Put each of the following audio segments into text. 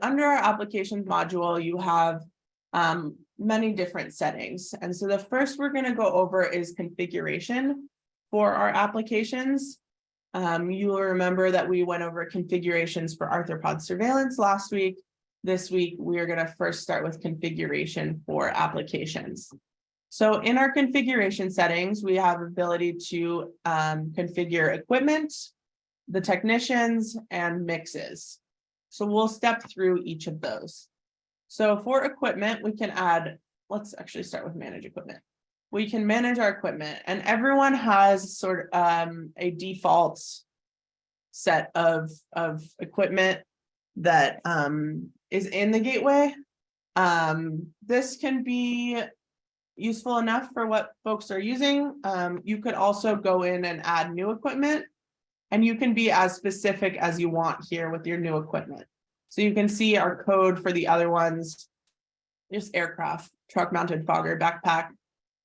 under our applications module, you have many different settings. And so the first we're going to go over is configuration for our applications. You will remember that we went over configurations for arthropod surveillance last week. This week, we are going to first start with configuration for applications. So in our configuration settings, we have ability to configure equipment, the technicians, and mixes. So we'll step through each of those. So for equipment, we can add, let's actually start with manage equipment. We can manage our equipment, and everyone has sort of a default set of equipment that is in the gateway. This can be useful enough for what folks are using. You could also go in and add new equipment, and you can be as specific as you want here with your new equipment. So you can see our code for the other ones, just aircraft, truck mounted fogger, backpack.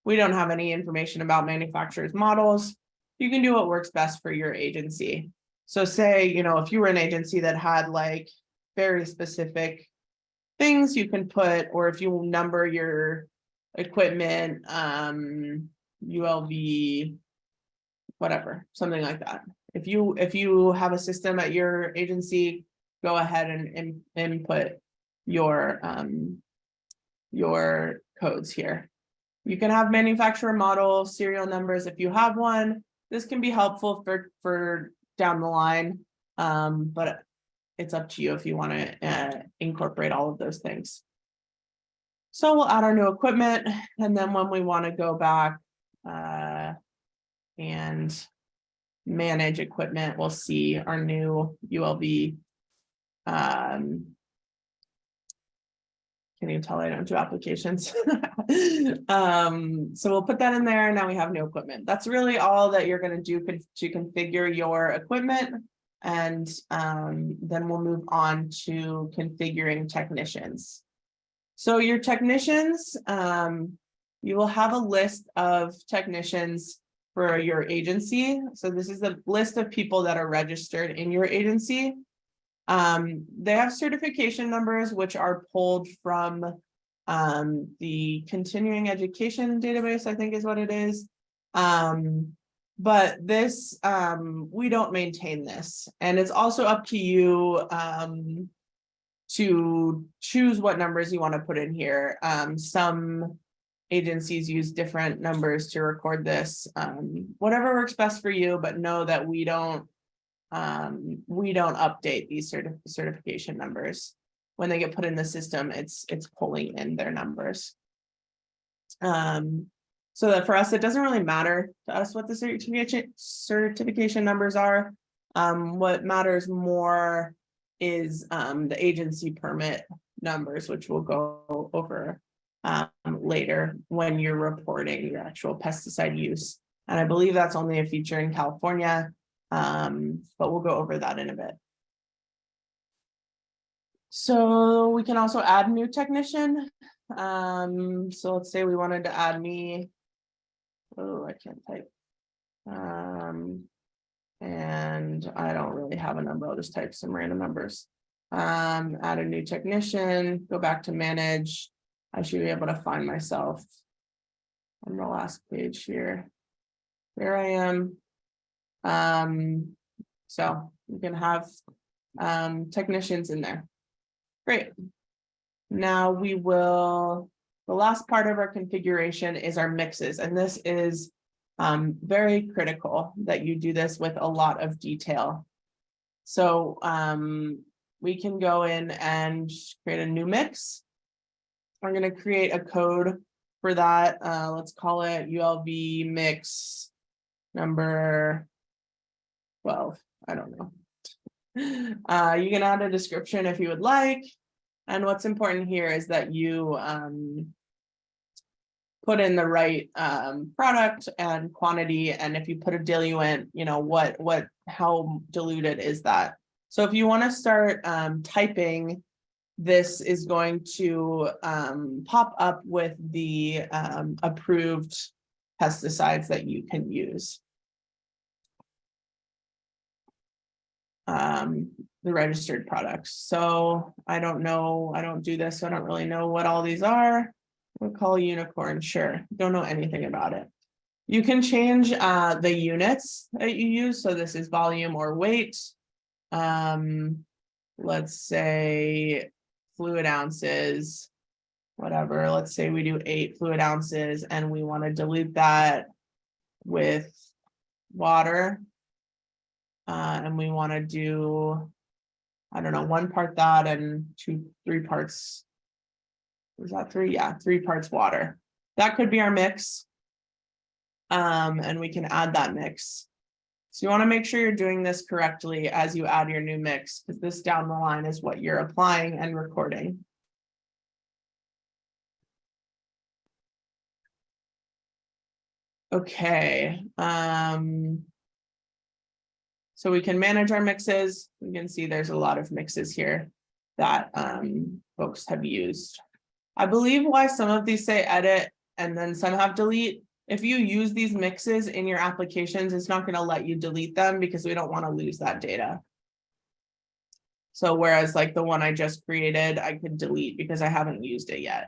We don't have any information about manufacturers' models. You can do what works best for your agency. So say, if you were an agency that had like very specific things you can put, or if you number your equipment, ULV, whatever, something like that. If you have a system at your agency, go ahead and input your codes here. You can have manufacturer model serial numbers if you have one. This can be helpful for down the line, but it's up to you if you want to incorporate all of those things. So we'll add our new equipment, and then when we want to go back and manage equipment, we'll see our new ULV. Can you tell I don't do applications? So we'll put that in there. Now we have new equipment. That's really all that you're going to do to configure your equipment. And then we'll move on to configuring technicians. So your technicians, you will have a list of technicians for your agency. So this is the list of people that are registered in your agency. They have certification numbers, which are pulled from the continuing education database, I think is what it is. But this, we don't maintain this. And it's also up to you to choose what numbers you want to put in here. Some agencies use different numbers to record this. Whatever works best for you, but know that we don't update these certification numbers. When they get put in the system, it's pulling in their numbers. So that for us, it doesn't really matter to us what the certification numbers are. What matters more is the agency permit numbers, which we'll go over later when you're reporting your actual pesticide use. And I believe that's only a feature in California. But we'll go over that in a bit. So we can also add new technician. So let's say we wanted to add me. Oh, I can't type. And I don't really have a number. I'll just type some random numbers. Add a new technician, go back to manage. I should be able to find myself on the last page here. There I am. So you can have technicians in there. Great. Now the last part of our configuration is our mixes, and this is very critical that you do this with a lot of detail. So we can go in and create a new mix. I'm going to create a code for that. Let's call it ULV mix number 12. I don't know. You can add a description if you would like. And what's important here is that you put in the right product and quantity. And if you put a diluent, how diluted is that? So if you want to start typing, this is going to pop up with the approved pesticides that you can use. the registered products. So I don't know, I don't do this, so I don't really know what all these are. We'll call unicorn, sure, don't know anything about it. You can change the units that you use, so this is volume or weight. Let's say fluid ounces, whatever, let's say we do 8 fluid ounces and we want to dilute that with water. And we want to do, I don't know, 1 part that and 3 parts. Was that 3? Yeah, 3 parts water. That could be our mix. And we can add that mix. So you want to make sure you're doing this correctly as you add your new mix, because this down the line is what you're applying and recording. Okay. So we can manage our mixes. We can see there's a lot of mixes here that folks have used. I believe why some of these say edit and then some have delete. If you use these mixes in your applications, it's not going to let you delete them because we don't want to lose that data. So whereas like the one I just created, I could delete because I haven't used it yet.